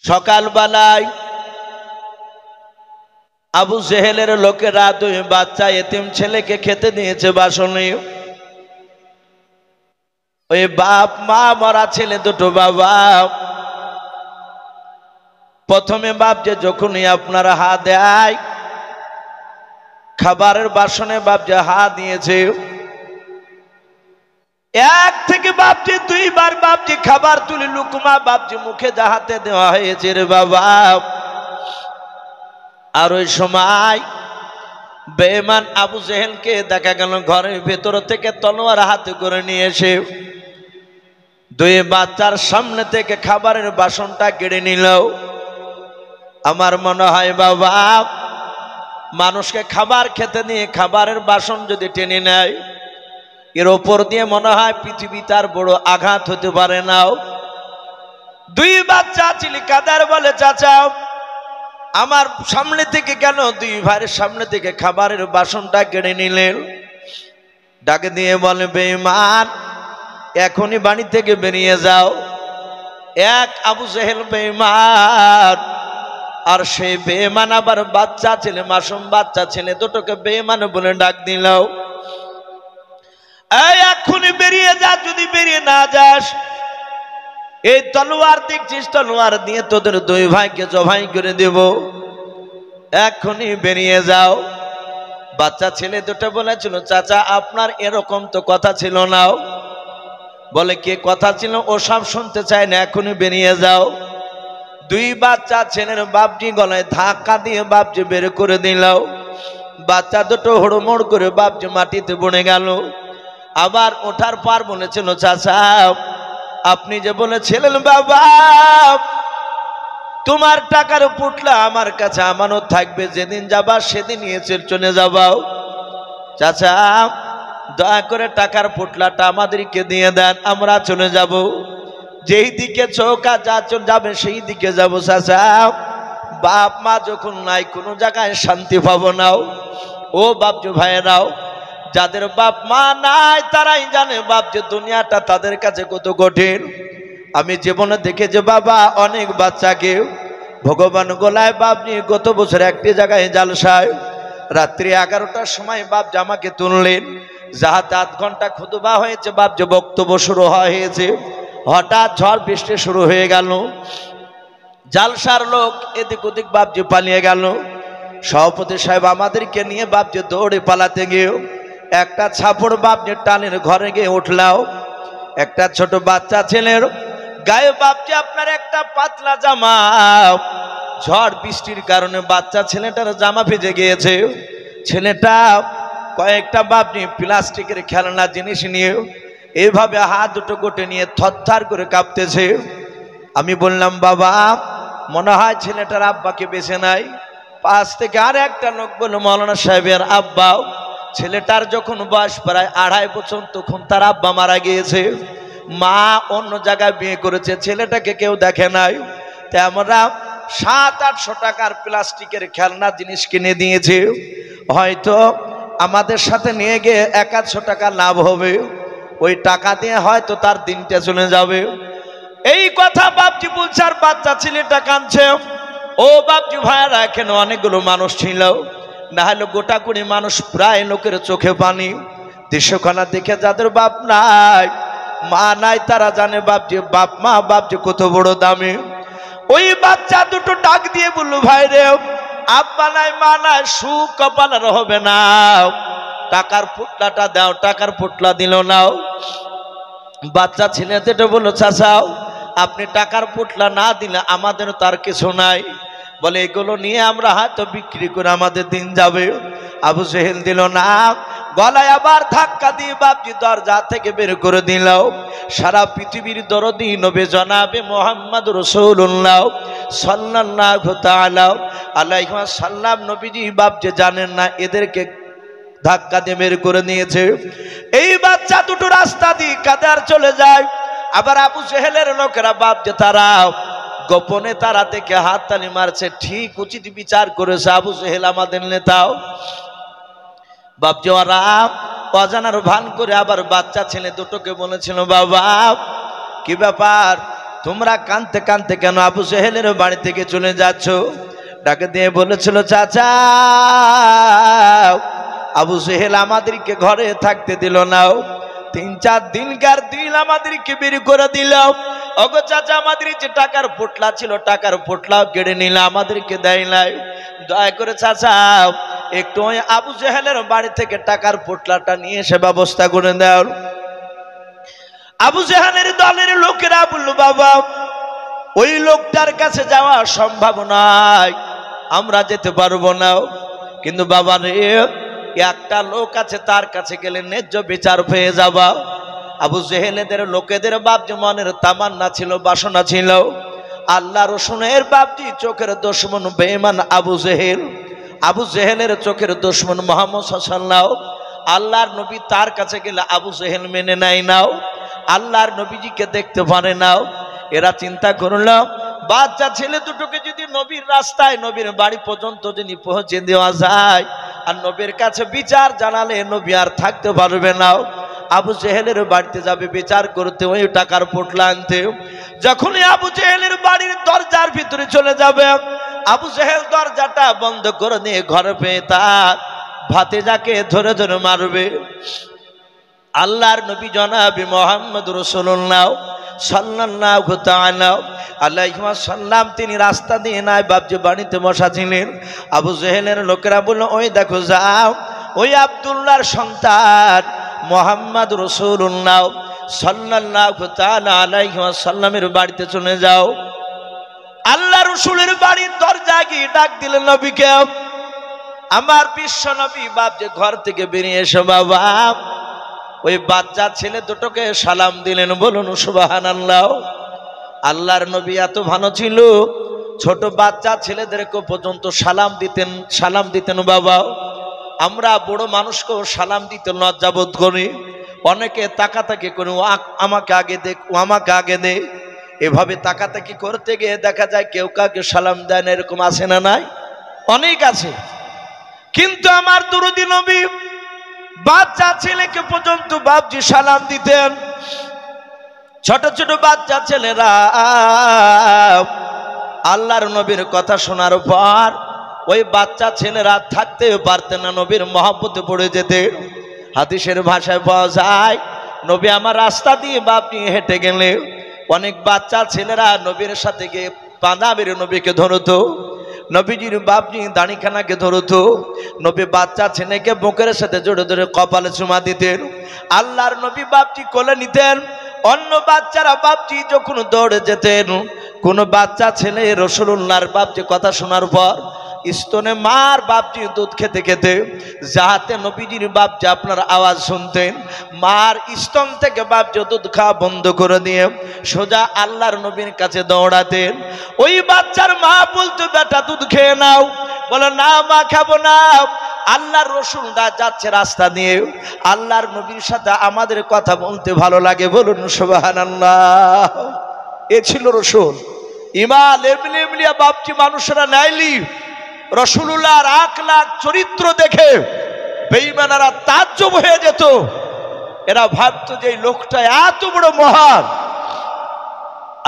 সকালবেলায় আবু জেহেলের লোকেরা দুই বাচ্চা এতিম ছেলেকে খেতে দিয়েছে বাসনে। ওই বাপ মা মরা ছেলে দুটো বাবা প্রথমে বাপ যে যখনই আপনার হা দেয় খাবারের বাসনে বাপ যে হা দিয়েছে, এক থেকে বাপজি দুইবার বাপজি খাবার তুলে লুকমা বাপজি মুখে যাহাতে দেওয়া হয়েছে রে বাবা। আর ওই সময় বেঈমান আবু জেহেলকে দেখা গেল ঘরের ভেতর থেকে তলোয়ার হাতে করে নিয়ে এসে দুই বাচ্চার সামনে থেকে খাবারের বাসনটা কেড়ে নিল। আমার মনে হয় বাবা, মানুষকে খাবার খেতে নিয়ে খাবারের বাসন যদি টেনে নেয়, এর ওপর দিয়ে মনে হয় পৃথিবী তার বড় আঘাত হতে পারে না। দুই বাচ্চা চিলিকাদার বলে, চাচা আমার সামনে থেকে কেন দুই ভাইয়ের সামনে থেকে খাবারের বাসনটা কেড়ে নিলেন? ডাকে দিয়ে বলে, বেঈমান এখনই বাড়ি থেকে বেরিয়ে যাও। এক আবু জেহেল বেঈমান, আর সেই বেঈমান আবার বাচ্চা ছেলে মাসুম বাচ্চা ছেলে দুটোকে বেঈমান বলে ডাক দিল। এই এখনই বেরিয়ে যা, যদি বেরিয়ে না যাস এই তলোয়ার দেখছিস, তলোয়ার দিয়ে তোদের দুই ভাইকে জবাই করে দেব, এখনই বেরিয়ে যাও। বাচ্চা ছেলে দুটো বলেছিল, চাচা আপনার এরকম তো কথা ছিল না। বলে, কে কথা ছিল ও সব শুনতে চায় না, এখনই বেরিয়ে যাও। দুই বাচ্চা ছেলের বাপজি গলায় ধাক্কা দিয়ে বাপজি বের করে দিল। বাচ্চা দুটো হুড়মুড় করে বাপজি মাটিতে পড়ে গেল। আবার ওঠার পর বলেছিল, চাচা আপনি যে বলেছিলেন বাবা তোমার টাকার পুটলা আমার কাছে আমানত থাকবে, যেদিন যাবা সেদিন নিয়ে চলে যাবাও। চাচা দয়া করে টাকার পুটলাটা আমাদেরকে দিয়ে দেন, আমরা চলে যাব, যেই দিকে চৌকা যা যাবে সেই দিকে যাব। চাচা বাপ মা যখন নাই কোনো জায়গায় শান্তি পাবো না। ও বাপজু ভাইয়েরাও, যাদের বাপ মা নাই তারাই জানে বাপ যে দুনিয়াটা তাদের কাছে কত কঠিন। আমি জীবনে দেখেছি বাবা অনেক বাচ্চাকে ভগবান গোলায় বাপ নিয়ে গত বছর একটি জায়গায় জালসায় রাত্রি 11টার সময় বাপ জামাকে তুললেন, যাহাতে 8 ঘন্টা খুতবা হয়েছে, বাপ যে বক্তব্য শুরু হয়েছে, হঠাৎ ঝড় বৃষ্টি শুরু হয়ে গেল। জালসার লোক এদিক ওদিক বাপ যে পালিয়ে গেল। সভাপতি সাহেব আমাদেরকে নিয়ে বাপ যে দৌড়ে পালাতে গিয়ে একটা ছাপড় বাপ যে টানের ঘরে গিয়ে উঠলাও। একটা ছোট বাচ্চা ছেলের গায়ে বাপ যে আপনার একটা পাতলা জামা, ঝড় বৃষ্টির কারণে বাচ্চা ছেলেটার জামা ভিজে গিয়েছে। ছেলেটা কয়েকটা বাপ নিয়ে প্লাস্টিকের খেলনা জিনিস নিয়ে এইভাবে হাত দুটো গোটে নিয়ে থরথর করে কাঁপতেছে। আমি বললাম, বাবা মনে হয় ছেলেটার আব্বাকে বেঁচে নাই। পাশ থেকে আর একটা লোক বলল, মৌলানা সাহেবের আব্বা। ছেলেটার যখন বয়স প্রায় 2.5 বছর তখন তার আব্বা মারা গিয়েছে, মা অন্য জায়গায় বিয়ে করেছে, ছেলেটাকে কেউ দেখে নাই। তাই আমরা 700-800 টাকার প্লাস্টিকের খেলনা জিনিস কিনে দিয়েছে, হয়তো আমাদের সাথে নিয়ে গিয়ে 100 টাকা লাভ হবে, ওই টাকা দিয়ে হয়তো তার দিনটা চলে যাবে। এই কথা বাপজি বলছে, আর বাচ্চা ছেলেটা কাঁদছে। ও বাপজি ভাইয়েরা, এখানে অনেকগুলো মানুষ ছিল, না হলে গোটা কুড়ি মানুষ, প্রায় লোকের চোখে পানি। দৃশ্যখানা দেখে যাদের বাপ নাই মা নাই তারা জানে বাপজি বাপ মা বাপজি কত বড় দামি। ওই বাচ্চা দুটো ডাক দিয়ে বলল, ভাই রে আব্বা নাই মা নাই, সুখ কপালের হবে না, টাকার পুটলাটা দাও। টাকার পুটলা দিল না। বাচ্চা ছেলে যেটা বললো, চাচাও আপনি টাকার পুটলা না দিলে আমাদের তার কিছু নাই, বলে এগুলো নিয়ে আমরা হয়তো বিক্রি করে আমাদের দিন যাবে। আবু জেহেল দিল না, গলায় আবার ধাক্কা দিয়ে বাপজি দরজা থেকে বের করে দিল। সারা পৃথিবীর দরদি নবী জনাবে মুহাম্মদ রাসূলুল্লাহ সাল্লাল্লাহু তাআলা আলাইহি ওয়াসাল্লাম নবীজি বাপজি জানেন না এদেরকে ধাক্কা দিয়ে বের করে নিয়েছে। এই বাচ্চা দুটো রাস্তা দিয়ে কাদার চলে যায়। আবার আবু জেহেলের লোকেরা বাপ যে তারা গোপনে তারা থেকে হাততালি মারছে, ঠিক উচিত বিচার করেছে আবু জেহেল আমাদের নেতাও। বাপ যে ওরা অজানার ভান করে আবার বাচ্চা ছেলে দুটোকে বলেছিল, বাবা কি ব্যাপার তোমরা কাঁদতে কাঁদতে কেন আবু জেহেলের বাড়ি থেকে চলে যাচ্ছ? ডাকে দিয়ে বলেছিল, চাচা আবু জেহেল আমাদেরকে ঘরে থাকতে দিল না, 3-4 দিনকার দিন আমাদেরকে বের করে দিল। ওগো চাচা, আমাদের যে টাকার পোটলা ছিল টাকার পোটলাও কেড়ে নিল, আমাদেরকে দেয় নাই। দয়া করে চাচা একটু ওই আবু জেহেলের বাড়ি থেকে টাকার পোটলাটা নিয়ে এসে ব্যবস্থা করে দাও। আবু জেহেলের দলের লোকেরা বলল, বাবা ওই লোকটার কাছে যাওয়া সম্ভব নয়, আমরা যেতে পারবো না। কিন্তু বাবা রে, একটা লোক আছে, তার কাছে গেলে ন্যায্য বিচার পেয়ে যাবা। আবু জেহেলেদের লোকেদের বাপজি মনের তামান্না ছিল, বাসনা ছিল। আল্লাহ রসুলের বাপজি চোখের দুশমন বেঈমান আবু জেহেল, আবু জেহেলের চোখের দুশমন মুহাম্মদ সাল্লাল্লাহু আল্লাহর নবী তার কাছে গেলে আবু জেহেল মেনে নেয় নাও, আল্লাহর নবীজিকে দেখতে পারে নাও। এরা চিন্তা করলো, বাচ্চা ছেলে দুটোকে যদি নবীর রাস্তায় নবীর বাড়ি পর্যন্ত যদি পৌঁছে দেওয়া যায় আর নবীর কাছে বিচার জানালে নবী আর থাকতে পারবে না। আবু জেহেলের বাড়িতে যাবে বিচার করতে, ওই টাকার পোটলা আনতে। যখনই আবু জেহেলের বাড়ির দরজার ভিতরে চলে যাবে, আবু জেহেল দরজাটা বন্ধ করে দিয়ে ঘরে পেয়ে তার ভাতিজাকে ধরে ধরে মারবে। আল্লাহর নবী জনাবে মুহাম্মদ রাসূলুল্লাহ সাল্লাল্লাহু তাআলা আলাইহি ওয়াসাল্লাম তিনি রাস্তা দিয়ে নাই বাপজি বাড়িতে বসা ছিলেন। আবু জেহেলের লোকেরা বলল, ওই দেখো যাও, ওই আব্দুল্লাহর সন্তান মুহাম্মদ রাসূলুল্লাহ সাল্লাল্লাহু তাআলা আলাইহি ওয়াসাল্লামের বাড়িতে চলে যাও। আল্লাহ রসুলের বাড়ির দরজা গিয়ে ডাক দিলেন নবীকে। আমার বিশ্ব নবী বাপজি ঘর থেকে বেরিয়ে এসে বাবা ওই বাচ্চা ছেলে দুটোকে সালাম দিলেন। বলুন সুবহানাল্লাহ। আল্লাহর নবী এত ভালো ছিল, ছোট বাচ্চা ছেলেদেরকে পর্যন্ত সালাম দিতেন বাবা। আমরা বড় মানুষকেও সালাম দিতে লজ্জা বোধ করি, অনেকে তাকাতাকি করি, ও আমাকে আগে দেখ, ও আমাকে আগে দে। এভাবে তাকাতাকি করতে গিয়ে দেখা যায় কেউ কাউকে সালাম দেয় না, এরকম আছে না নাই? অনেক আছে। কিন্তু আমার দরদি নবী বাচ্চা ছেলেকে পর্যন্ত বাপজি সালাম দিতেন। ছোট ছোট বাচ্চা ছেলেরা আল্লাহর নবীর কথা শোনার পর ওই বাচ্চা ছেলেরা থাকতে পারতেন না, নবীর মহব্বতে পড়ে যেতে। হাদিসের ভাষায় পাওয়া যায়, নবী আমার রাস্তা দিয়ে বাপজি হেঁটে গেলে অনেক বাচ্চা ছেলেরা নবীর সাথে গিয়ে পাঞ্জাবের নবীকে ধরতো, নবীজির বাপজি দাড়িখানাকে ধরতো। নবী বাচ্চা ছেলেকে বুকের সাথে জোরে জোরে কপালে চুমা দিতেন। আল্লাহর নবী বাপজি কোলে নিতেন। অন্য বাচ্চারা বাপজি যখন দৌড়ে যেতেন, কোন বাচ্চা ছেলে রাসূলুল্লাহর বাপজি কথা শোনার পর স্তনে মার বাপজি দুধ খেতে খেতে যাতে নবীজির বাপজি আপনার আওয়াজ শুনতেন, মার স্তন থেকে বাপজি দুধ খাওয়া বন্ধ করে দিয়ে সোজা আল্লাহর নবীর কাছে দৌড়াতেন। ওই বাচ্চার মা বলতো, বেটা দুধ খেয়ে নাও। বলে, না মা খাবো না, আল্লাহর রসুলরা যাচ্ছে রাস্তা দিয়ে, আল্লাহর নবীর সাথে আমাদের কথা বলতে ভালো লাগে। বলুন সুবহানাল্লাহ। এ ছিল রসুল। ইমান এমনি এমনিয়া বাপজি মানুষেরা নাইলি রসুলুল্লাহর আখলাক চরিত্র দেখে বেঈমানেরা তাজ্জব হয়ে যেত। এরা ভাবতো যে লোকটা এত বড় মহান।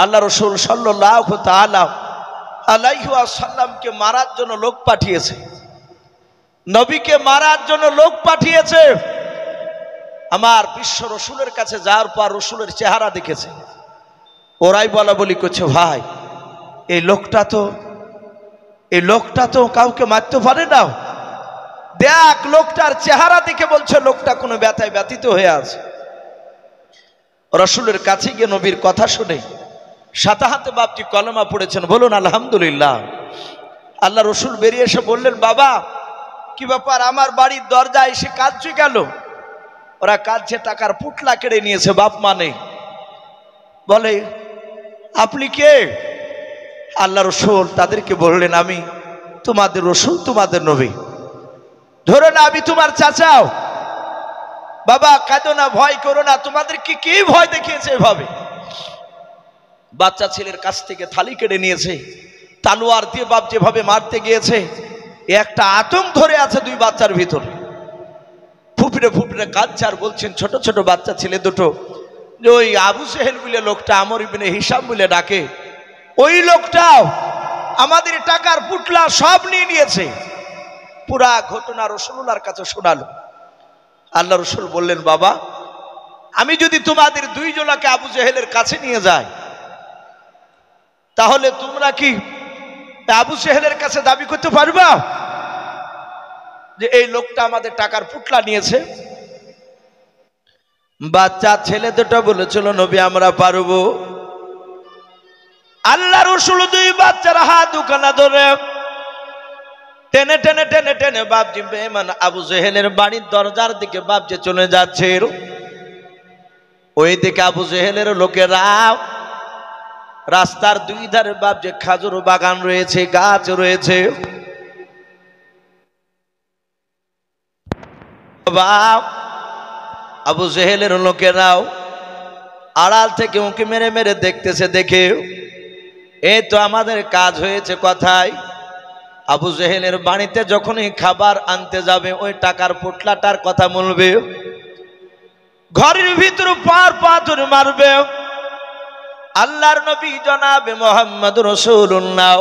আল্লাহ রসুল সাল্লাল্লাহু তাআলা আলাইহি ওয়াসাল্লামকে মারার জন্য লোক পাঠিয়েছে, নবীকে মারার জন্য লোক পাঠিয়েছে। আমার বিশ্ব রসুলের কাছে যাওয়ার পর রসুলের চেহারা দেখেছে, ওরাই বলা বলি করছে, ভাই এই লোকটা তো কাউকে মারতে পারে না। দেখ লোকটার চেহারা দেখে বলছে লোকটা কোনো ব্যথায় ব্যথিত হয়ে আছে। রসুলের কাছে গিয়ে নবীর কথা শুনে সাথে হাতে বাপজি কলমা পড়েছেন। বলুন আলহামদুলিল্লাহ। আল্লাহ রসুল বেরিয়ে এসে বললেন, বাবা কি ব্যাপার, আমার বাড়ির দরজা এসে কাঁদছে গেল? ওরা কাঁদছে, টাকার পুটলা কেড়ে নিয়েছে, বাপ মানে। বলে, আপনি কে? আল্লাহ রসুল তাদেরকে বললেন, আমি তোমাদের রসুল, তোমাদের নবী। ধরো না আমি তোমার চাচাও। বাবা কাঁদো না, ভয় করো না, তোমাদেরকে কে ভয় দেখিয়েছে এভাবে? বাচ্চা ছেলের কাছ থেকে থালি কেড়ে নিয়েছে, তালোয়ার দিয়ে বাপ যেভাবে মারতে গিয়েছে, একটা আতঙ্ক ধরে আছে দুই বাচ্চার ভিতর। ফুপড়ে ফুপড়ে কাঁদছে আর বলছেন, ছোট ছোট বাচ্চা ছেলে দুটো যে ওই আবু জেহেল বলে লোকটা আমর ইবনে হিশাম বলে ডাকে, ওই লোকটাও আমাদের টাকার পুটলা সব নিয়ে নিয়েছে। পুরা ঘটনা রাসূলুল্লাহর কাছে শোনালো। আল্লাহ রাসূল বললেন, বাবা আমি যদি তোমাদের দুইজনকে আবু জেহেলের কাছে নিয়ে যাই, তাহলে তোমরা কি আবু জেহেলের কাছে দাবি করতে পারবা যে এই লোকটা আমাদের টাকার পুটলা নিয়েছে? বাচ্চা ছেলে দুটো বলেছিল, নবী আমরা পারবো। আল্লাহ রাসূল দুই বাচ্চার হাত দুখানা ধরে টেনে টেনে টেনে টেনে বাপজি বেঈমান আবু জেহেলের বাড়ির দরজার দিকে বাপজি চলে যাচ্ছে। ওই দিকে আবু জেহেলের লোকেরা, রাস্তার দুই ধারে বাপজি খাজুর বাগান রয়েছে, গাছ রয়েছে। বাপ আবু জেহেলের লোকেরাও আড়াল থেকে উঁকি মেরে মেরে দেখতেছে। দেখে এই তো আমাদের কাজ হয়েছে কথায়। আবু জেহেলের বাড়িতে যখনই খাবার আনতে যাবে, ওই টাকার পোটলাটার কথা বলবে, ঘরের ভিতরে পাথর মারবে। আল্লাহর নবী জনাবে মুহাম্মদ রাসূলুল্লাহ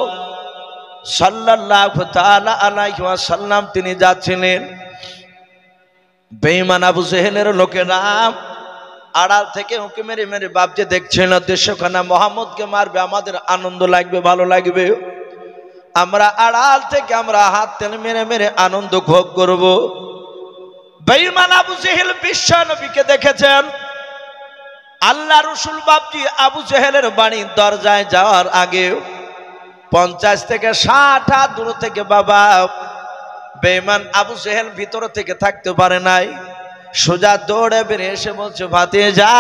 সাল্লাল্লাহু তাআলা আলাইহি ওয়াসাল্লাম তিনি যাচ্ছিলেন। বেঈমান আবু জেহেলের লোকেরা আড়াল থেকে উঁকি মেরে মেরে বাপজি দেখছিল, দেশখানা মুহাম্মদকে মারবে, আমাদের আনন্দ লাগবে, ভালো লাগবে, আমরা আড়াল থেকে আমরা হাত টেনে মেরে মেরে আনন্দ ভোগ করব। বেঈমান আবু জেহেল বিশ্ব নবীকে দেখেছেন। আল্লাহ রাসূল বাপজি আবু জেহেলের বাড়ির দরজায় যাওয়ার আগে 50 থেকে 60 হাত দূর থেকে বাবা বেঈমান আবু জেহেল ভিতর থেকে থাকতে পারে নাই, সোজা দৌড়ে বেরিয়ে এসে বলছে, ভাতিজা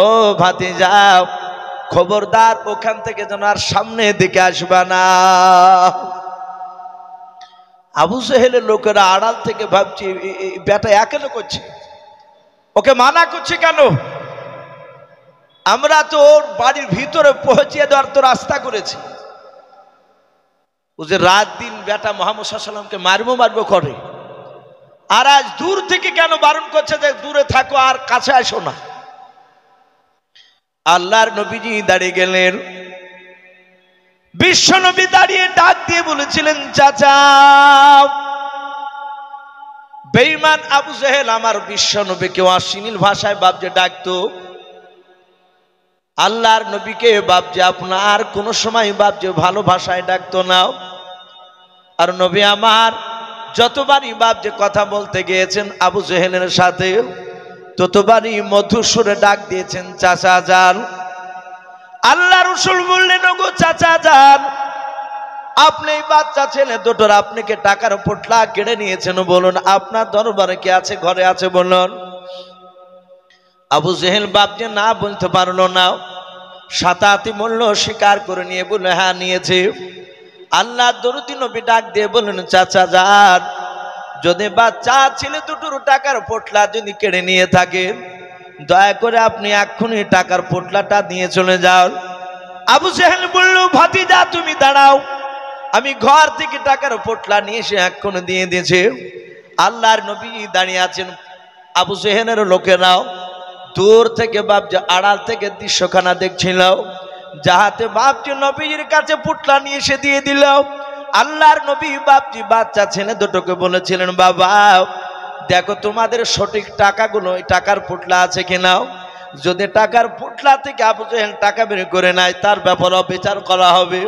ও ভাতিজা, খবরদার ওখান থেকে যেন আর সামনের দিকে আসবা না। আবু জেহেলের লোকেরা আড়াল থেকে ভাবছে, বেটা একেন করছে, ওকে মানা করছে কেন? আমরা তো ওর বাড়ির ভিতরে পৌঁছিয়ে দেওয়ার তো রাস্তা করেছি। ও যে রাত দিন বেটা মুহাম্মদ সাল্লাল্লাহু আলাইহি ওয়াসাল্লামকে মারবো করে, আর আজ দূর থেকে কেন বারণ করছে যে দূরে থাকো আর কাছে আসো না? আল্লাহর নবীজি দাঁড়িয়ে গেলেন। বিশ্ব নবী দাঁড়িয়ে ডাক দিয়ে বলেছিলেন, চাচা। বেঈমান আবু জেহেল আমার বিশ্ব নবীকে অশ্লীল ভাষায় বাপজে ডাকতো। আল্লাহর নবীকে বাপজে আপনার কোন সময় বাপজে ভালো ভাষায় ডাকতো না। আর নবী আমার যতবারই বাপজে কথা বলতে গিয়েছেন আবু জেহেলের সাথে, ততবারই মধুর সুরে ডাক দিয়েছেন, চাচা যান। আল্লাহ রাসূল বললেন, ওগো চাচা যান, আপনি বাচ্চা ছেলে দুটোর আপনাকে টাকার পোটলা কেড়ে নিয়েছেন, বলুন আপনার দরবারে কি আছে, ঘরে আছে বলুন। আবু জেহেল বাপজি না বলতে পারলো না, সাতাতি মূল্য স্বীকার করে নিয়ে বলে, হ্যাঁ নিয়েছে। আল্লাহ দরুদি নবী ডাক দিয়ে বললেন, চাচা যান, যদি বাচ্চা ছেলে দুটোর টাকার পোটলা যদি কেড়ে নিয়ে থাকে, দয়া করে আপনি এক্ষুনি টাকার পোটলাটা দিয়ে চলে যাও। আবু জেহেল বলল, ভাতিজা তুমি দাঁড়াও, আমি ঘর থেকে টাকার পোটলা নিয়ে এসে এক্ষুনি দিয়ে দিয়েছে। আল্লাহর নবী দাঁড়িয়ে আছেন। আবু জেহেলের লোকেরাও দূর থেকে বাপজি আড়াল থেকে দৃশ্যখানা দেখছিল, যাহাতে বাপজি নবীর কাছে পোটলা নিয়ে এসে দিয়ে দিল। আল্লাহর নবী বাপজি বাচ্চা ছেলে দুটোকে বলেছিলেন, বাবা দেখো তোমাদের সঠিক টাকাগুলো, ওই টাকার পোটলা আছে কিনা। যদি টাকার পোটলা থেকে আবু জেহেল টাকা বের করে নেয়, তার ব্যাপারে বিচার করা হবে।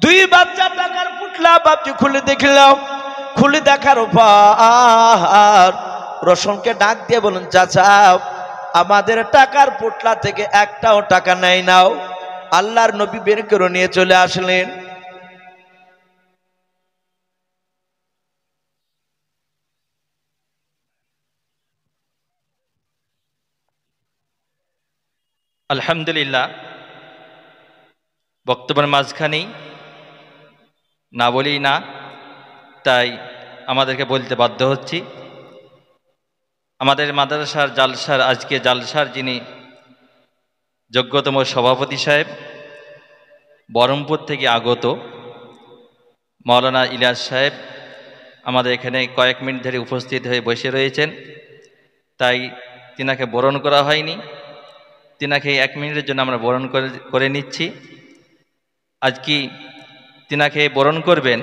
দুই বাচ্চা টাকার পোটলা বাপজি খুলে দেখল। খুলে দেখার পর রসুলকে ডাক দিয়ে বলেন, চাচা আমাদের টাকার পোটলা থেকে একটাও টাকা নেই নাও। আল্লাহর নবী বের করে নিয়ে চলে আসলেন। আলহামদুলিল্লাহ, বক্তব্যের মাঝখানেই না বলি না, তাই আমাদেরকে বলতে বাধ্য হচ্ছি। আমাদের মাদ্রাসার জালসার, আজকে জালসার যিনি যোগ্যতম সভাপতি সাহেব, বহরমপুর থেকে আগত মাওলানা ইলিয়াস সাহেব আমাদের এখানে কয়েক মিনিট ধরে উপস্থিত হয়ে বসে রয়েছেন। তাই তিনাকে বরণ করা হয়নি। তিনাকে 1 মিনিটের জন্য আমরা বরণ করে নিচ্ছি। আজ কি তিনাকে বরণ করবেন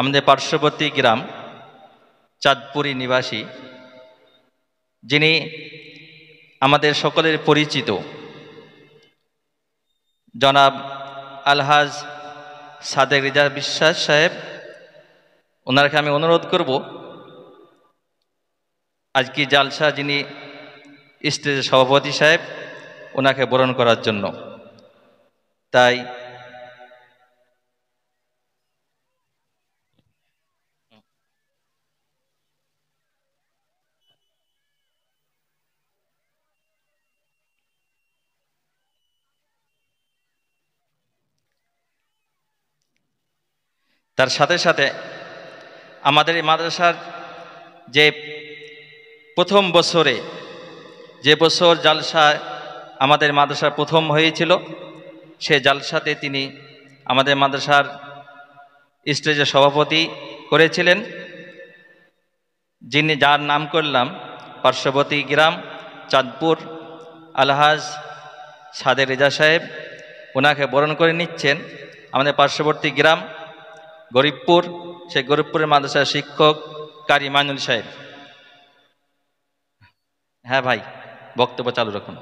আমাদের পার্শ্ববর্তী গ্রাম চাঁদপুরি নিবাসী, যিনি আমাদের সকলের পরিচিত জনাব আলহাজ সাদেক রেজা বিশ্বাস সাহেব। ওনাকে আমি অনুরোধ করব আজকে জালসা যিনি স্টেজের সভাপতি সাহেব, ওনাকে বরণ করার জন্য। তাই তার সাথে সাথে আমাদের এই মাদ্রাসার যে প্রথম বছরে, যে বছর জালসা আমাদের মাদ্রাসার প্রথম হয়েছিল, সে জালসাতে তিনি আমাদের মাদ্রাসার স্টেজের সভাপতি করেছিলেন, যিনি যার নাম করলাম পার্শ্ববর্তী গ্রাম চাঁদপুর আলহাজ সাদেক রেজা সাহেব। ওনাকে বরণ করে নিচ্ছেন আমাদের পার্শ্ববর্তী গ্রাম গরিবপুর, সেই গরিবপুরের মাদ্রাসার শিক্ষক কারি মাইনুল সাহেব। হ্যাঁ ভাই, বক্তব্য চালু রাখুন।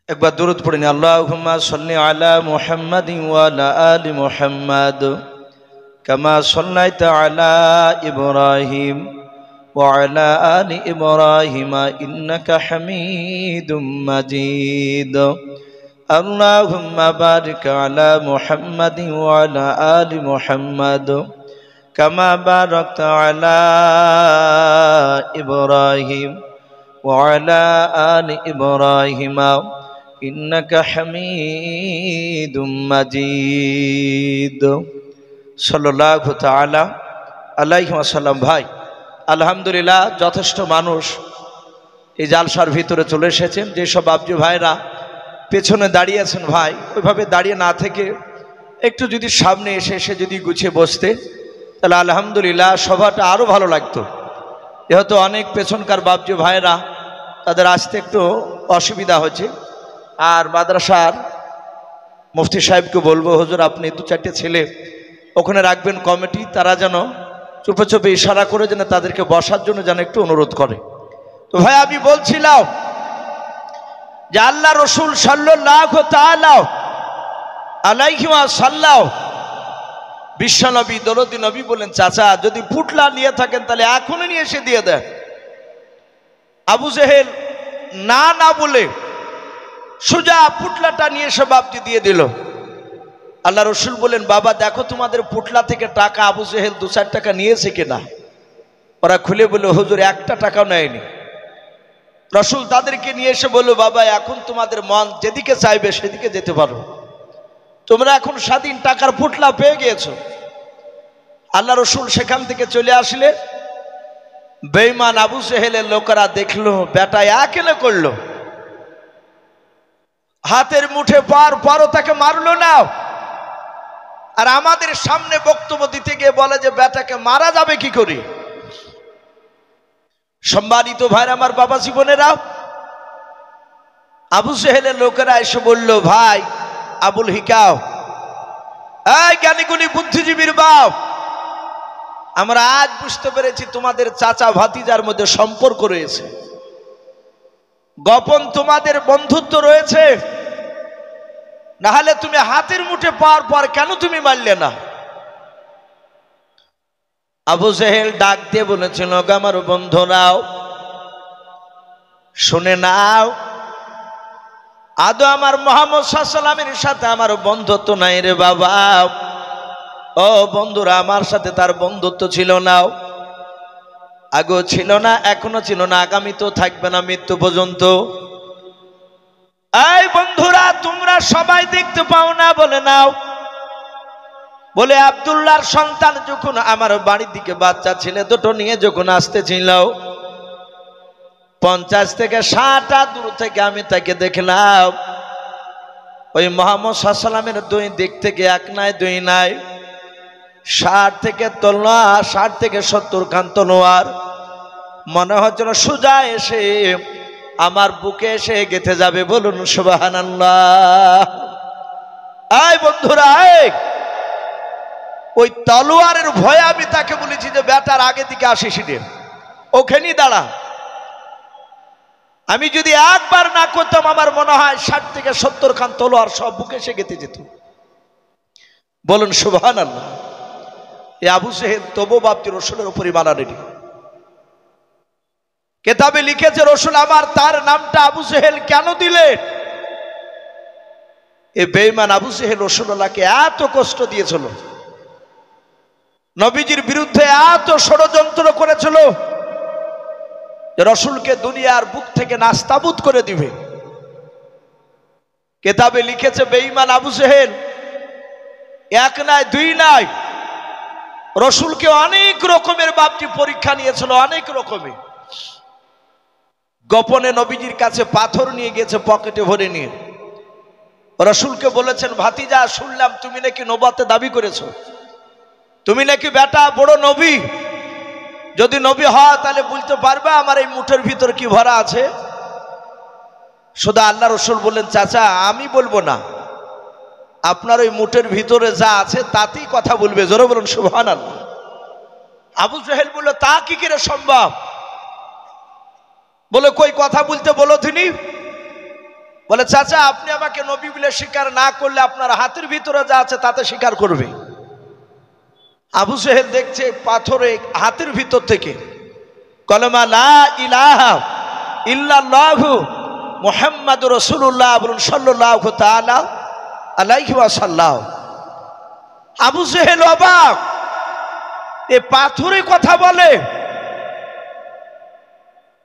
একবার দুরূদ পড়ে নি, আল্লাহুম্মা সাল্লি আলা মুহাম্মাদিন ওয়া আলা আলি মুহাম্মাদ কামা সাল্লাইতা আলা ইব্রাহিম ওয়া আলা আলি ইব্রাহিম ইন্নাকা হামিদুম মাজিদ। আল্লাহুম্মা বারিক আলা মুহাম্মাদিন ওয়া আলা আলি মুহাম্মাদ কামা বারাকতা আলা ইব্রাহিম ওয়া আলা আলি ইব্রাহিম ইন্নাকা হামিদুম মাজিদ। সাল্লাল্লাহু তাআলা আলাইহি ওয়াসাল্লাম। ভাই আলহামদুলিল্লাহ, যথেষ্ট মানুষ এই জালসার ভিতরে চলে এসেছেন। যেসব বাবজি ভাইরা পেছনে দাঁড়িয়েছেন, ভাই ওইভাবে দাঁড়িয়ে না থেকে একটু যদি সামনে এসে যদি গুছিয়ে বসতে, তাহলে আলহামদুলিল্লাহ সভাটা আরও ভালো লাগতো। যেহেতু অনেক পেছনকার বাবজি ভাইরা, তাদের আসতে একটু অসুবিধা হচ্ছে। আর মাদ্রাসার মুফতি সাহেবকে বলবো, হুজুর আপনি 2-4টে ছেলে ওখানে রাখবেন কমিটি, তারা যেন চুপে চুপে ইশারা করে যেন তাদেরকে বসার জন্য যেন একটু অনুরোধ করে। তো ভাই আমি বলছিলাম যে আল্লাহ রসুল সাল্লাল্লাহু তাআলা আলাইহি ওয়াসাল্লাম বিশ্বনবী দরদি নবী বলেন, চাচা যদি পুটলা নিয়ে থাকেন তাহলে এখনই নিয়ে এসে দিয়ে দেন। আবু জেহেল না বলে সোজা পুটলাটা নিয়ে এসে বাপজি দিয়ে দিল। আল্লাহ রসুল বলেন, বাবা দেখো তোমাদের পুটলা থেকে টাকা আবু জেহেল 2-4 টাকা নিয়েছে কিনা। ওরা খুলে বলল, হুজুর 1টা টাকাও নেয়নি। রসুল তাদেরকে নিয়ে এসে বলল, বাবা এখন তোমাদের মন যেদিকে চাইবে সেদিকে যেতে পারো, তোমরা এখন স্বাধীন, টাকার পুটলা পেয়ে গিয়েছো। আল্লাহ রসুল সেখান থেকে চলে আসলে বেঈমান আবু জেহেলের লোকেরা দেখলো বেটা একেলে করলো, হাতের মুঠে পার পরও তাকে মারলো না। আর আমাদের সামনে বক্তব্য দিতে গিয়ে বলে যে বেটাকে মারা যাবে কি করে। সম্মানিত ভাইরা আমার, বাবা জীবনেরা, আবু জেহেলের লোকেরা এসে বলল, ভাই আবুল হিকাও, এই জ্ঞানীগুণী বুদ্ধিজীবীর বাপ, আমরা আজ বুঝতে পেরেছি তোমাদের চাচা ভাতিজার মধ্যে সম্পর্ক রয়েছে, গোপন তোমাদের বন্ধুত্ব রয়েছে, না হলে তুমি হাতের মুঠে পাওয়ার পর কেন তুমি মারলে না। আবু জেহেল ডাক দিয়ে বলেছিল, আমার বন্ধুরাও শুনে নাও, আদৌ আমার মুহাম্মদ সাল্লাল্লাহু আলাইহি ওয়াসাল্লামের সাথে আমার বন্ধুত্ব নাই রে বাবা। ও বন্ধুরা, আমার সাথে তার বন্ধুত্ব ছিল না, আগেও ছিল না, এখনো ছিল না, আগামী তো থাকবে না মৃত্যু পর্যন্ত। এই বন্ধুরা, তোমরা সবাই দেখতে পাও না বলে নাও। বলে আব্দুল্লাহর সন্তান যখন আমার বাড়ির দিকে বাচ্চা ছেলে দুটো নিয়ে যখন আসতেছিল, 50 থেকে 60 হাত দূর থেকে আমি তাকে দেখলাম। ওই মুহাম্মদ সাল্লাল্লাহু আলাইহি ওয়াসাল্লামের 2 দিক থেকে 1 নাই 2 নাই, 60 থেকে 70 খান তলোয়ার, মনে হচ্ছিল সোজা এসে আমার বুকে এসে গেঁথে যাবে। বলুন সুবহানাল্লাহ। আয় বন্ধুরা, ওই তলোয়ারের ভয়ে আমি তাকে বলেছি যে বেটার আগে দিকে আসিস রে, ওখানেই দাঁড়া। আমি যদি একবার না করতাম আমার মনে হয় 60 থেকে 70 খান তলোয়ার সব বুকে এসে গেঁথে যেত। বলুন সুবহানাল্লাহ। এই আবু জেহেল তবু বাপজি রসুলের উপর ঈমান আনেনি। কেতাবে লিখেছে রসুল আমার তার নামটা আবু জেহেল কেন দিলেন? এই বেঈমান আবু জেহেল রাসূলুল্লাহকে এত কষ্ট দিয়েছিল, নবীজির বিরুদ্ধে এত ষড়যন্ত্র করেছিল যে রসুলকে দুনিয়ার বুক থেকে নাস্তাবুদ করে দিবে। কেতাবে লিখেছে বেঈমান আবু জেহেল এক নয় দুই নয়, রসুলকে অনেক রকমের বাপজি পরীক্ষা নিয়েছিল, অনেক রকমের। গোপনে নবীজির কাছে পাথর নিয়ে গেছে, পকেটে ভরে নিয়ে রসুলকে বলেছেন ভাতিজা শুনলাম তুমি নাকি নবুয়তের দাবি করেছো, তুমি নাকি বেটা বড় নবী, যদি নবী হয় তাহলে বলতে পারবে আমার এই মুঠের ভিতর কি ভরা আছে? শুধু আল্লাহ রসুল বললেন চাচা আমি বলবো না, আপনার ওই মুঠের ভিতরে যা আছে তাতেই কথা বলবে। জোরে বলুন সুবহানাল্লাহ। আবু জেহেল বলল তা কি করে সম্ভব? বলে কই কথা বলতে বলো তিনি। বলে চাচা আপনি আমাকে নবী বলে স্বীকার না করলে আপনার হাতের ভিতরে যা আছে তাতে স্বীকার করবে। আবু জেহেল দেখছে পাথরে হাতের ভিতর থেকে কলমা লা ইলাহা ইল্লাল্লাহু মুহাম্মাদুর রাসূলুল্লাহ বলুন সাল্লাল্লাহু তাআলা আলাইহি ওয়াসাল্লাম। আবু জেহেল অবাক, এ পাথরে কথা বলে।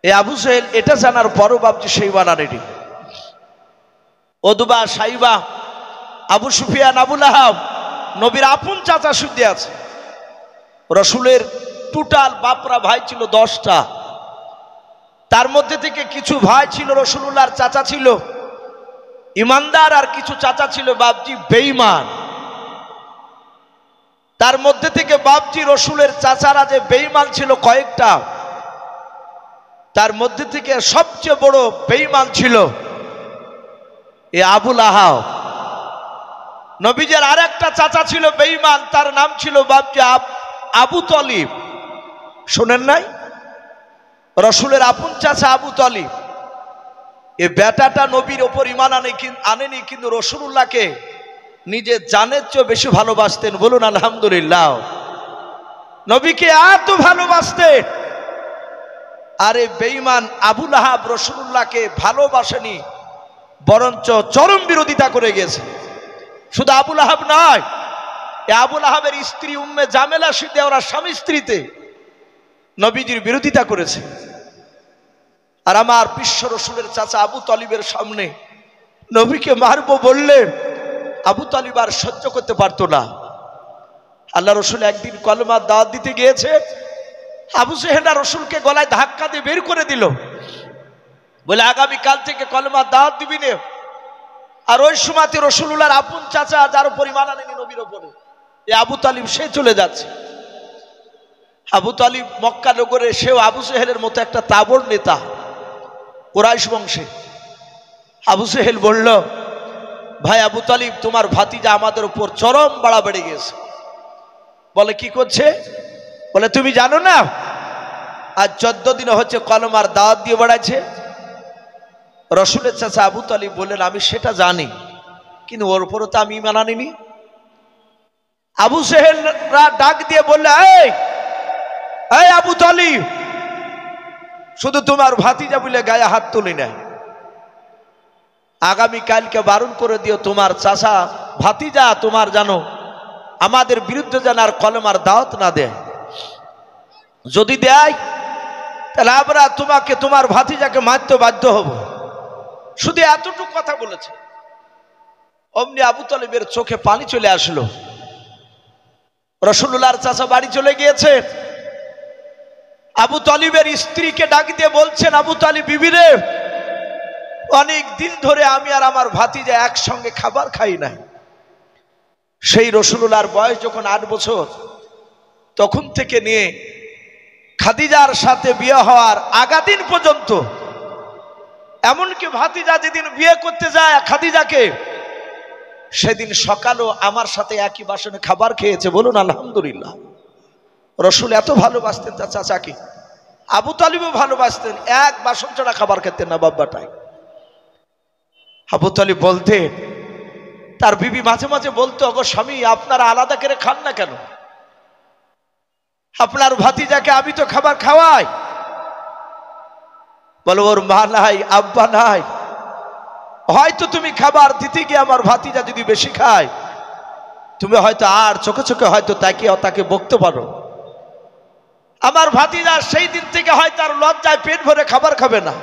এ আবু জেহেল এটা জানার পরও বাপজি সেই বানারেনি। ওদবা সাইবা আবু সুফিয়ান আবু লাহাব নবীর আপন চাচা শুদ্ধে আছে। রসুলের টোটাল বাপরা ভাই ছিল 10টা, তার মধ্যে থেকে কিছু ভাই ছিল রসুলুল্লাহর চাচা ছিল ইমানদার, আর কিছু চাচা ছিল বাপজি বেঈমান। তার মধ্যে থেকে বাপজি রসুলের চাচারা যে বেঈমান ছিল কয়েকটা, তার মধ্যে থেকে সবচেয়ে বড় বেঈমান ছিল এ আবু লাহাব। নবীজের আরেকটা চাচা ছিল বেঈমান, তার নাম ছিল বাপজি আবু তলিব। শোনেন নাই? রসুলের আপন চাচা আবু তলিব। এ বেটাটা নবীর ওপর ঈমান আনেনি, কিন্তু রসুলুল্লাহকে নিজে জানের চেয়ে বেশি ভালোবাসতেন। বলুন আলহামদুলিল্লাহ। নবীকে এত ভালোবাসতেন, আরে বেঈমান আবু লাহাব রসুলুল্লাহকে ভালোবাসেনি, বরঞ্চ চরম বিরোধিতা করে গেছে। শুধু আবু লাহাব নয়, আবু লাহাবের স্ত্রী উম্মে জামেলা সিদ্ধে ওরা স্বামী স্ত্রীতে নবীজির বিরোধিতা করেছে। আর আমার বিশ্ব রসুলের চাচা আবু তলিবের সামনে নবীকে মারবো বললে আবু তলিব আর সহ্য করতে পারতো না। আল্লাহ রসুল একদিন কলমার দাওয়াত দিতে গিয়েছে, আবু জেহেল রসুলকে গলায় ধাক্কা দিয়ে বের করে দিল, বলে আগামীকাল থেকে কলমার দাওয়াত দিবি না। আর ওই সময়তে রসুলুল্লাহর আপন চাচা যার উপর ঈমান আনেনি নবীর উপরে, এ আবু তালিব সে চলে যাচ্ছে। আবু তালিব মক্কা নগরে, সেও আবু জেহেলের মতো একটা তাবড় নেতা কুরাইশ বংশে। আবু জেহেল বলল ভাই আবু তালিব তোমার ভাতিজা আমাদের উপর চরম বাড়াবাড়ি গেছে। বলে কি করছে? বলে তুমি জানো না আজ 14 দিন হচ্ছে কলমার দাওয়াত দিয়ে বেড়াচ্ছে। রসুলের চাচা আবু তালিব বললেন আমি সেটা জানি, কিন্তু ওর উপরও তো আমি ঈমান আনিনি। আবু জেহেলরা ডাক দিয়ে বললে এই আবু তালিব, শুধু তোমার ভাতিজা বলে গায়ে হাত তুলি না, আগামী কালকে বারণ করে দিও তোমার চাচা ভাতিজা তোমার জানো আমাদের বিরুদ্ধে যেন আর কলমার দাওয়াত না দেয়। যদি দেয় তাহলে আমরা তোমাকে তোমার ভাতিজাকে মারতে বাধ্য হব। শুধু এতটুকু কথা বলেছে, অমনি আবু তালিবের চোখে পানি চলে আসলো। রসুলুল্লাহর চাচা বাড়ি চলে গিয়েছে। আবু তালিবের স্ত্রীকে ডাক দিয়ে বলছেন আবু তালিব বিবি রে, অনেক দিন ধরে আমি আর আমার ভাতিজা একসঙ্গে খাবার খাই নাই। সেই রসুলুল্লাহর বয়স যখন 8 বছর, তখন থেকে নিয়ে খাদিজার সাথে বিয়ে হওয়ার আগা দিন পর্যন্ত, এমনকি ভাতিজা যেদিন বিয়ে করতে যায় খাদিজাকে, সেদিন সকালও আমার সাথে একই বাসনে খাবার খেয়েছে। বলুন আলহামদুলিল্লাহ। রসুল এত ভালোবাসতেন তার চাচাকে, আবু তালিবও ভালোবাসতেন, এক বাসন ছাড়া খাবার খেতেন না বাব্বাটাই। আবু তালিব বলতেন, তার বিবি মাঝে মাঝে বলতো, ওগো স্বামী আপনারা আলাদা করে খান না কেন? আপনার ভাতিজাকে আমি তো খাবার খাওয়াই। বলো ওর মা নাই, আব্বা নাই, হয়তো তুমি খাবার দিতে গিয়ে আমার ভাতিজা যদি বেশি খায়, তুমি হয়তো আর চোখে চোখে হয়তো তাকে বকতে পারো। আমার ভাতিজা সেই দিন থেকে হয়তো আর লজ্জায় পেট ভরে খাবার খাবে না।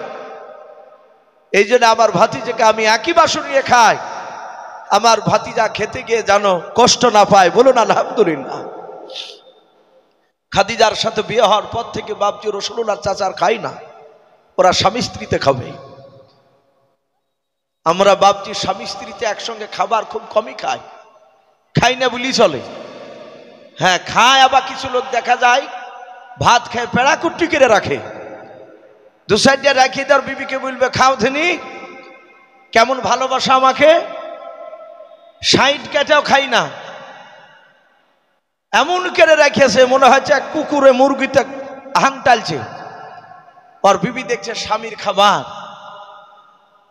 এই জন্য আমার ভাতিজাকে আমি একই বাসন নিয়ে খাই, আমার ভাতিজা খেতে গিয়ে যেন কষ্ট না পায়। বলুন আলহামদুলিল্লাহ। খাদিজার সাথে বিয়ে হওয়ার পর থেকে বাপজি রাসূলুল্লাহ চাচার খাই না, ওরা স্বামী স্ত্রীতে খাবে। আমরা বাপজি স্বামী স্ত্রীতে একসঙ্গে খাবার খুব কমই খাই না বলি চলে। হ্যাঁ খায়, আবার কিছু লোক দেখা যায় ভাত খায় পেড়া কুট্টি করে রাখে, দু সাইডে রাখিয়ে তার বিবিকে বলবে খাও ধেনি, কেমন ভালোবাসা আমাকে, সাইড কেটেও খাই না, এমন করে রেখেছে মনে হচ্ছে এক কুকুরে মুরগিতে হাং টালছে। আর বিবি দেখছে স্বামীর খাবার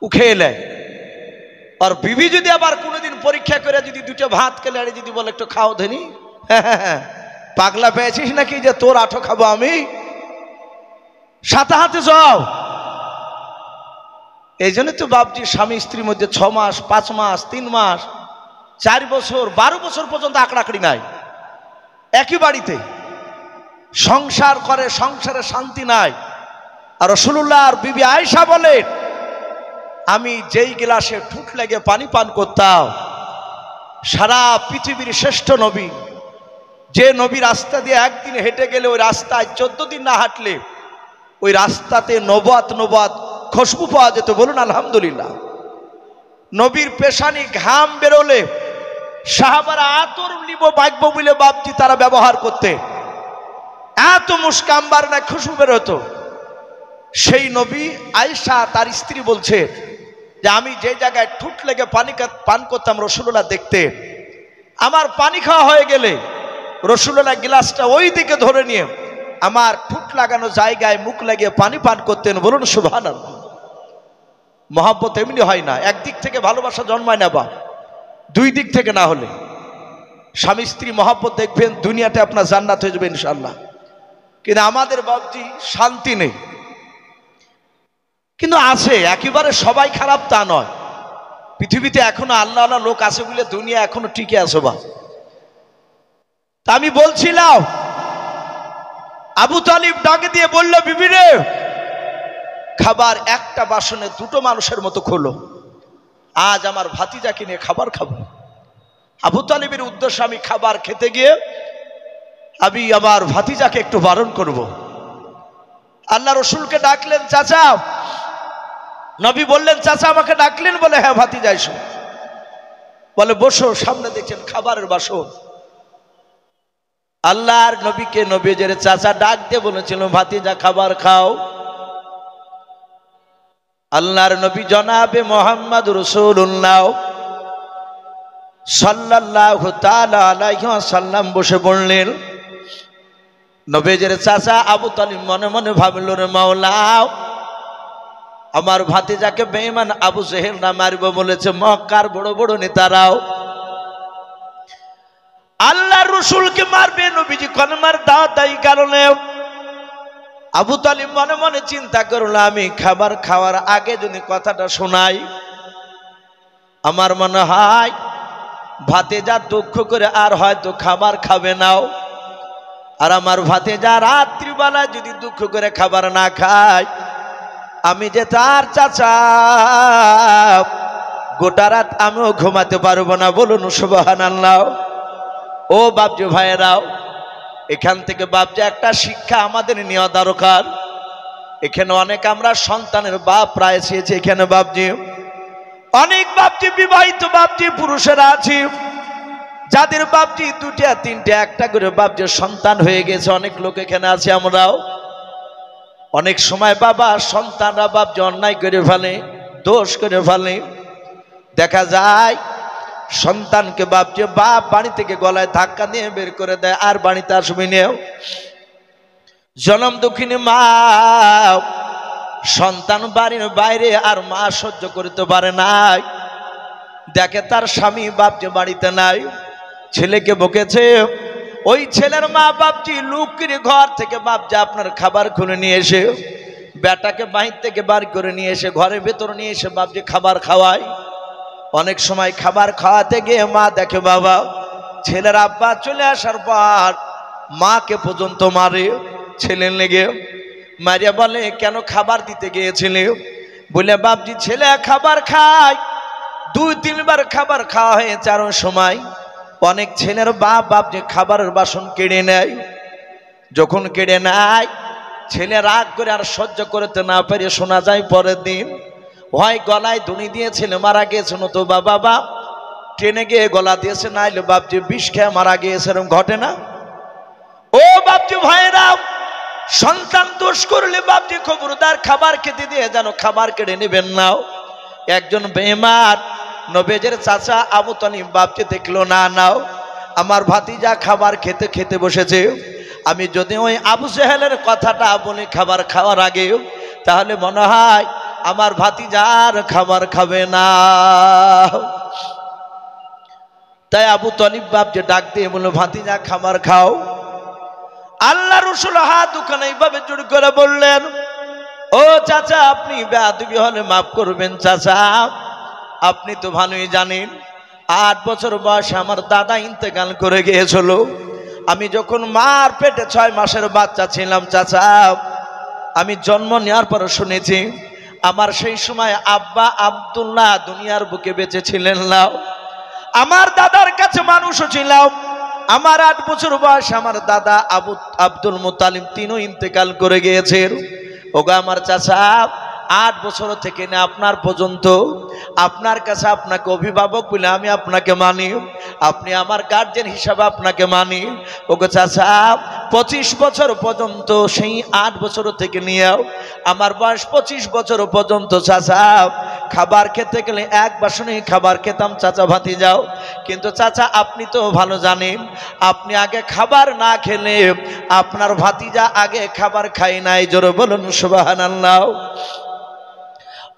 উঠে এলে, আর বিবি যদি আবার কোনোদিন পরীক্ষা করে যদি দুটো ভাত খেলে আর যদি বলে একটু খাও ধেনি, পাগলা পেয়েছিস নাকি যে তোর আঠো খাবো আমি, সাথে হাতে যাও। এই জন্য তো বাপজি স্বামী স্ত্রীর মধ্যে 6 মাস 5 মাস 3 মাস 4 বছর 12 বছর পর্যন্ত আকড়াকড়ি নাই, একই বাড়িতে সংসার করে, সংসারে শান্তি নাই। আর রাসূলুল্লাহর বিবি আয়েশা বলেন, আমি যেই গ্লাসে ঠুট লেগে পানি পান করতাম, সারা পৃথিবীর শ্রেষ্ঠ নবী, যে নবী রাস্তা দিয়ে একদিন হেঁটে গেলে ওই রাস্তায় 14 দিন না হাঁটলে ওই রাস্তাতে নবুয়াত খুশবু পাওয়া যেত। বলুন আলহামদুলিল্লাহ। নবীর পেশানি ঘাম বেরোলে সাহাবারা আতর নিব বাগব বলে বাপজি তারা ব্যবহার করতে, এত মুস্কাম্বার না খুশবু বেরোতো। সেই নবী আয়েশা তার স্ত্রী বলছে যে আমি যে জায়গায় ঠুট লেগে পান করতাম রাসূলুল্লাহ দেখতে, আমার পানি খাওয়া হয়ে গেলে রাসূলুল্লাহ গ্লাসটা ওই দিকে ধরে নিয়ে আমার ঠুট লাগানো জায়গায় মুখ লাগিয়ে পানি পান করতেন। বলুন সুবহানাল্লাহ। মহব্বত এমনি হয় না, একদিক থেকে ভালোবাসা জন্মায় না, বা দুই দিক থেকে না হলে। স্বামী স্ত্রী মহব্বত দেখবেন দুনিয়াতে আপনার জান্নাত হয়ে যাবে ইনশাআল্লাহ। কিন্তু আমাদের বাপজি শান্তি নেই, কিন্তু আছে, একেবারে সবাই খারাপ তা নয়। পৃথিবীতে এখনো আল্লাহ আল্লাহ লোক আছে বলে দুনিয়া এখনো টিকে আছে। বা তা আমি বলছিলাম, আবু তালিব ডাকে দিয়ে বলল, বিবি রে খাবার একটা বাসনে 2টো মানুষের মতো খোলো, আজ আমার ভাতিজাকে নিয়ে খাবার খাবো। আবু তালিবের উদ্দেশ্যে আমি খাবার খেতে গিয়ে আমি আমার ভাতিজাকে একটু বারণ করব। আল্লাহ রসুলকে ডাকলেন, চাচা। নবী বললেন, চাচা আমাকে ডাকলেন? বলে হ্যাঁ ভাতিজা এসো। বলে বসো। সামনে দেখছেন খাবারের বাসন। আল্লাহর নবীকে নবীজের চাচা ডাক দিয়ে বলেছিল, ভাতিজা খাবার খাও। আল্লাহর নবী জনাবে মুহাম্মদ রাসূলুল্লাহ সাল্লাল্লাহু তাআলা আলাইহি ওয়াসাল্লাম বসে পড়লেন। নবীজের চাচা আবু তালিব মনে মনে ভাবল, রে মাওলা, আমার ভাতিজাকে বেঈমান আবু জেহেল না মারব বলেছে মক্কার বড় বড় নেতারাও। আল্লাহর রাসূলকে মারবে, নবীজি কোন মার দাওয়াত এই কারণে। আবু তালিব মনে মনে চিন্তা করল, আমি খাবার খাওয়ার আগে যদি কথাটা শোনাই, আমার মনে হয় ভাতিজা দুঃখ করে আর হয়তো খাবার খাবে নাও। আর আমার ভাতিজা রাত্রিবেলায় যদি দুঃখ করে খাবার না খায়, আমি যে তার চাচা, গোটা রাত আমিও ঘুমাতে পারবো না। বলুন সুবহানাল্লাহ। ও বাপজি ভাইয়েরাও, এখান থেকে বাপজি একটা শিক্ষা আমাদের নেওয়া দরকার। এখানে অনেক আমরা সন্তানের বাপ প্রায় এসেছি এখানে বাপজি, অনেক বাপজি বিবাহিত বাপজি পুরুষেরা আছে যাদের বাপজি 2টা 3টা 1টা করে বাপজি সন্তান হয়ে গেছে। অনেক লোক এখানে আছে আমরাও। অনেক সময় বাবা সন্তানরা বাপজি অন্যায় করে ফেলে, দোষ করে ফেলে। দেখা যায় সন্তানকে বাপজি বাপ বাড়ি থেকে গলায় ধাক্কা দিয়ে বের করে দেয়, আর বাড়িতে আসবি না। জনম দুঃখিনী মা, সন্তান বাড়ির বাইরে আর মা সহ্য করতে পারে নাই, দেখে তার স্বামী বাপজি বাড়িতে নাই, ছেলেকে বকেছে। ওই ছেলের মা বাপজি লুকিয়ে ঘর থেকে বাপজি আপনার খাবার খুলে নিয়ে এসে বেটাকে বাহির থেকে বার করে নিয়ে এসে ঘরের ভেতর নিয়ে এসে বাপজি খাবার খাওয়ায়। অনেক সময় খাবার খাওয়াতে গিয়ে মা দেখে বাবা ছেলের আব্বা চলে আসার পর মাকে পর্যন্ত মারে ছেলের লেগে। মারিয়া বলে কেন খাবার দিতে গিয়েছিলে? বলে বাপজি ছেলে খাবার খায়, 2-3 বার খাবার খাওয়া হয়েছে। আরো সময় অনেক ছেলের বাপ বাপজি খাবারের বাসন কেড়ে নেয়। যখন কেড়ে নেয় ছেলে রাগ করে আর সহ্য করতে না পেরে শোনা যায় পরের দিন হয় গলায় দড়ি দিয়ে ছেলে মারা গিয়েছে, নতুবা বাবা ট্রেনে গিয়ে গলা দিয়েছে, নাইলে বাপজি বিষ খেয়ে মারা গিয়েছে। এরকম ঘটে না? ও বাপজি ভাইরা, সন্তান দোষ করলে বাপজি খবরদার খাবার খেতে দিয়ে যেন খাবার কেড়ে নেবেন নাও। একজন বেঈমান নবীর চাচা আবু তালিব বাপজি দেখলো না নাও আমার ভাতিজা খাবার খেতে খেতে বসেছে, আমি যদি ওই আবু জেহেলের কথাটা বলি খাবার খাওয়ার আগে, তাহলে মনে হয় আমার ভাতিজার খাবার খাবে না। তাই আবু তালিব বাপজি ডাক দিয়ে বলল ভাতিজা খাবার খাও। আল্লাহ রাসূল হাত দুখানে এইভাবে জোড় করে বললেন, ও চাচা আপনি বেয়াদবি হলে মাফ করবেন চাচা, আপনি তো ভালোই জানেন 8 বছর বয়সে আমার দাদা ইন্তেকাল করে গিয়েছিল। আমি যখন মার পেটে 6 মাসের বাচ্চা ছিলাম চাচা, আমি জন্ম নেওয়ার পর শুনেছি আমার সেই সময় আব্বা আব্দুল্লাহ দুনিয়ার বুকে বেঁচে ছিলেন না। আমার দাদার কাছে মানুষও ছিলাম। আমার 8 বছর বয়স আমার দাদা আব্দুল মুত্তালিব তিনিও ইন্তেকাল করে গিয়েছেন। ওগো আমার চাচা 8 বছর থেকে না আপনার পর্যন্ত আপনার কাছে আপনাকে অভিভাবক বলে আমি আপনাকে মানি, আপনি আমার গার্জেন হিসাবে আপনাকে মানি। ওগো চাচা 25 বছর পর্যন্ত সেই 8 বছর থেকে নিয়েও আমার বয়স 25 বছর পর্যন্ত চাচা খাবার খেতে গেলে 1 বাসনেই খাবার খেতাম চাচা ভাতিজাও। কিন্তু চাচা আপনি তো ভালো জানেন আপনি আগে খাবার না খেলে আপনার ভাতিজা আগে খাবার খাই নাই। জোরে বলুন সুবহানাল্লাহ।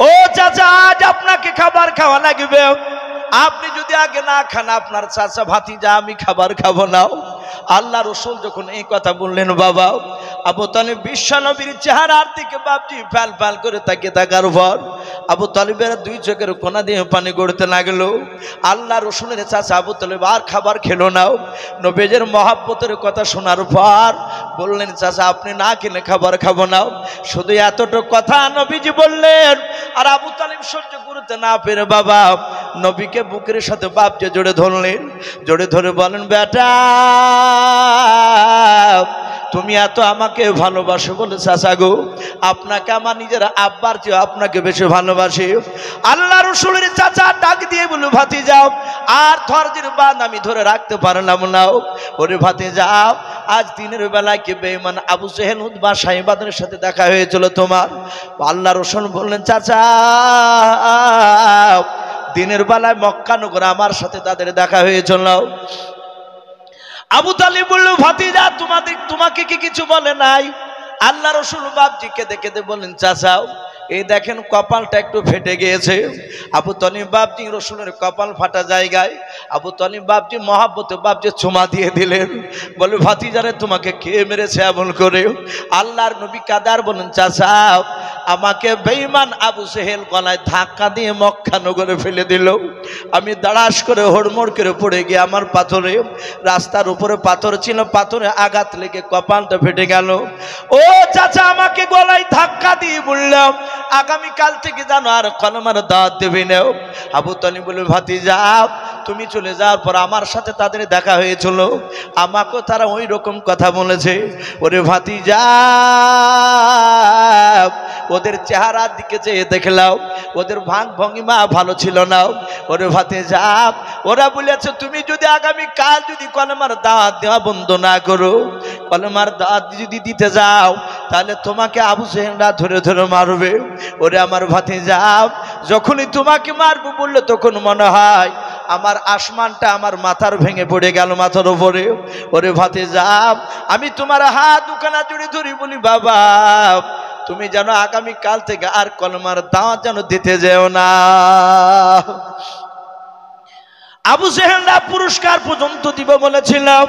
ও চাচা আজ আপনাকে খাবার খাওয়া লাগবে, আপনি যদি আগে না খান আপনার চাচা ভাতিজা আমি খাবার খাবো না। আল্লাহ রাসূল যখন এই কথা বললেন বাবা আবু তালিব বিশ্বনবীর চেহারার দিকে বাপজি ফাল ফাল করে তাকিয়ে থাকার পর আবু তালিবের 2 চোখের কোনা দিয়ে পানি গড়তে লাগলো। আল্লাহ রাসূলের চাচা আবু তালিব আর খাবার খেলো না। নবীর মহব্বতের কথা শোনার পর বললেন চাচা আপনি না খেলে খাবার খাবো না। শুধু এতটুকু কথা নবীজি বললেন আর আবু তালিব সহ্য করতে না পেরে বাবা নবীকে বুকের সাথে বাপজি জড়ে ধরলেন। জড়ে ধরে বলেন বেটা তুমি এত আমাকে ভালোবাসো বলে চাচা গো আপনাকে আমার নিজের আব্বার চেয়ে আপনাকে বেশি ভালোবাসি। আল্লাহ রাসূলের চাচা ডাক দিয়ে বলে ভাতিজা আর ধৈর্যের বাঁধ আমি ধরে রাখতে পারলাম না। ওরে ভাতিজা আজ দিনের বেলায় কি বেঈমান আবু জেহেল উতবা সাইবাদের সাথে দেখা হয়েছিল তোমার? আল্লাহ রাসূল বললেন চাচা দিনের বেলায় মক্কা নগরে আমার সাথে তাদের দেখা হয়েছিল। আবু তালিব বলল ভাতিজা তোমাকে কি কিছু বলে নাই? আল্লাহ রাসূল বাপজিকে দেখে বলেন চাচা এই দেখেন কপালটা একটু ফেটে গিয়েছে। আবু তালিব বাপজি রাসূলের কপাল ফাটা জায়গায় আবু তালিব বাপজি মহব্বতে বাপজি চুমা দিয়ে দিলেন। বলে ভাতিজারে তোমাকে কে মেরেছে এমন করে? আল্লাহর নবী কাদার বলেন চাচা আমাকে বেঈমান আবু জেহেল গলায় ধাক্কা দিয়ে মক্কা নগরে ফেলে দিল। আমি দাঁড়াস করে হড়মড় করে পড়ে গিয়ে আমার পাথরে রাস্তার উপরে পাথর ছিল, পাথরে আঘাত লেগে কপালটা ফেটে গেল। ও চাচা আমাকে গলায় ধাক্কা দিয়ে বললাম আগামীকাল থেকে জানো আর কলমার দাওয়াত দেবে না। আবু তালিব বলে ভাতিজা তুমি চলে যাওয়ার পর আমার সাথে তাদের দেখা হয়েছিল, আমাকেও তারা ওই রকম কথা বলেছে। ওরে ভাতিজা, ওদের চেহারার দিকে চেয়ে দেখলাম ওদের ভাঙ ভঙ্গিমা ভালো ছিল না। ওরে ভাতিজা, ওরা বলেছে তুমি যদি আগামী কাল যদি কলেমার দাওয়াত দেওয়া বন্ধ না করো, কলেমার দাওয়াত যদি দিতে যাও, তাহলে তোমাকে আবু জেহেলরা ধরে ধরে মারবে। ওরে আমার ভাতিজা, যখনই তোমাকে মারবো বললে তখন মনে হয় আমার আসমানটা আমার মাথার ভেঙে পড়ে গেল মাথার উপরে। ওরে ভাতিজা, আমি তোমার হাত দুখানা জুড়ে ধরি বলি বাবা, তুমি যেন আগামী কাল থেকে আর কলমার দাওয়াত যেন দিতে যেও না। আবু জেহেলরা পুরস্কার পর্যন্ত দিব বলেছিলাম,